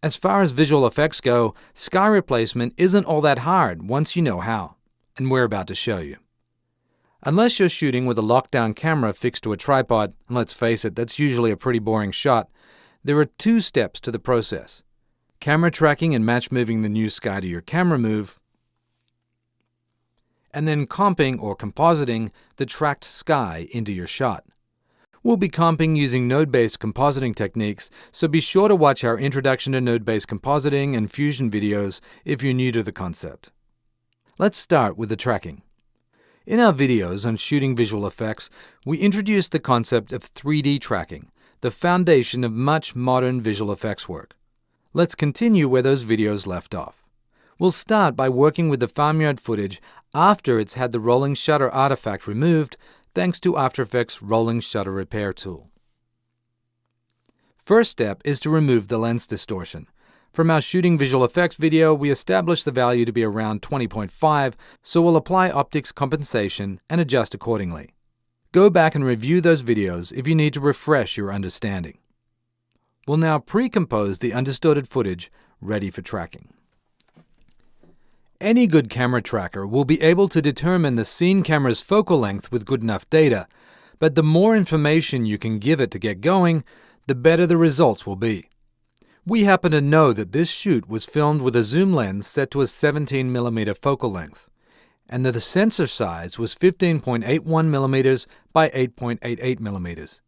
As far as visual effects go, sky replacement isn't all that hard once you know how, and we're about to show you. Unless you're shooting with a lockdown camera fixed to a tripod, and let's face it, that's usually a pretty boring shot, there are 2 steps to the process. Camera tracking and match moving the new sky to your camera move, and then comping or compositing the tracked sky into your shot. We'll be comping using node-based compositing techniques, so be sure to watch our Introduction to Node-Based Compositing and Fusion videos if you're new to the concept. Let's start with the tracking. In our videos on shooting visual effects, we introduced the concept of 3D tracking, the foundation of much modern visual effects work. Let's continue where those videos left off. We'll start by working with the farmyard footage after it's had the rolling shutter artifact removed, thanks to After Effects' Rolling Shutter Repair tool. First step is to remove the lens distortion. From our shooting visual effects video, we established the value to be around 20.5, so we'll apply optics compensation and adjust accordingly. Go back and review those videos if you need to refresh your understanding. We'll now pre-compose the undistorted footage ready for tracking. Any good camera tracker will be able to determine the scene camera's focal length with good enough data, but the more information you can give it to get going, the better the results will be. We happen to know that this shoot was filmed with a zoom lens set to a 17mm focal length, and that the sensor size was 15.81mm by 8.88mm.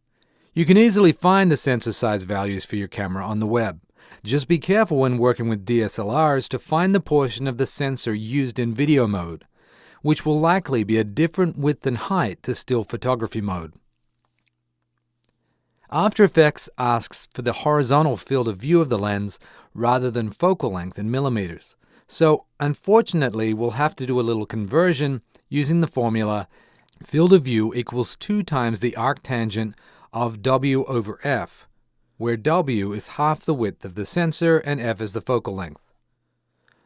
You can easily find the sensor size values for your camera on the web. Just be careful when working with DSLRs to find the portion of the sensor used in video mode, which will likely be a different width and height to still photography mode. After Effects asks for the horizontal field of view of the lens rather than focal length in millimeters. So, unfortunately, we'll have to do a little conversion using the formula field of view equals 2 times the arctangent of W over F, where W is half the width of the sensor and F is the focal length.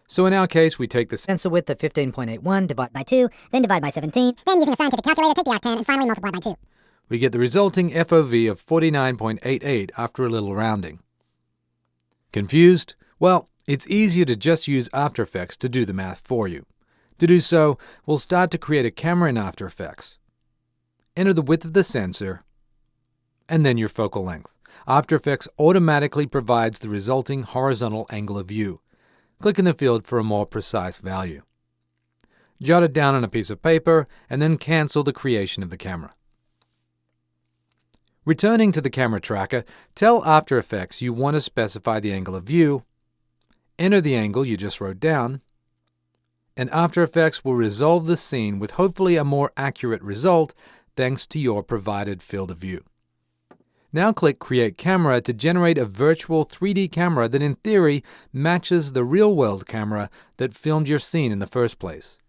So in our case, we take the sensor width of 15.81, divide by 2, then divide by 17, then using a scientific calculator, take the arctan, and finally multiply by 2. We get the resulting FOV of 49.88 after a little rounding. Confused? Well, it's easier to just use After Effects to do the math for you. To do so, we'll start to create a camera in After Effects. Enter the width of the sensor, and then your focal length. After Effects automatically provides the resulting horizontal angle of view. Click in the field for a more precise value. Jot it down on a piece of paper, and then cancel the creation of the camera. Returning to the camera tracker, tell After Effects you want to specify the angle of view, enter the angle you just wrote down, and After Effects will resolve the scene with hopefully a more accurate result thanks to your provided field of view. Now click Create Camera to generate a virtual 3D camera that in theory matches the real-world camera that filmed your scene in the first place.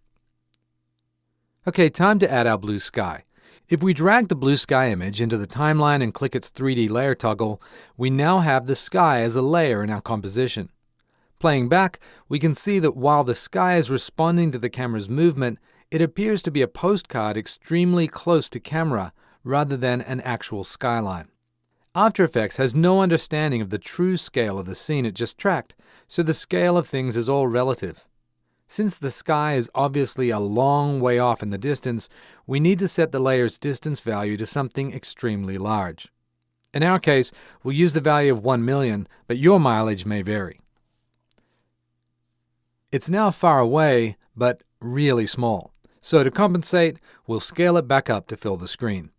Okay, time to add our blue sky. If we drag the blue sky image into the timeline and click its 3D layer toggle, we now have the sky as a layer in our composition. Playing back, we can see that while the sky is responding to the camera's movement, it appears to be a postcard extremely close to camera rather than an actual skyline. After Effects has no understanding of the true scale of the scene it just tracked, so the scale of things is all relative. Since the sky is obviously a long way off in the distance, we need to set the layer's distance value to something extremely large. In our case, we'll use the value of 1 million, but your mileage may vary. It's now far away, but really small. So to compensate, we'll scale it back up to fill the screen.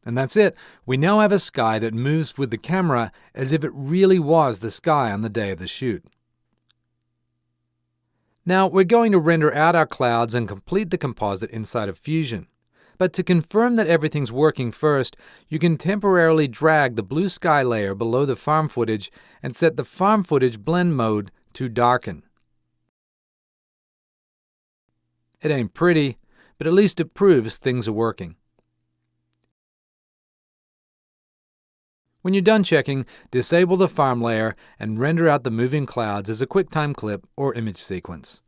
And that's it. We now have a sky that moves with the camera as if it really was the sky on the day of the shoot. Now we're going to render out our clouds and complete the composite inside of Fusion. But to confirm that everything's working first, you can temporarily drag the blue sky layer below the farm footage and set the farm footage blend mode to darken. It ain't pretty, but at least it proves things are working. When you're done checking, disable the farm layer and render out the moving clouds as a QuickTime clip or image sequence.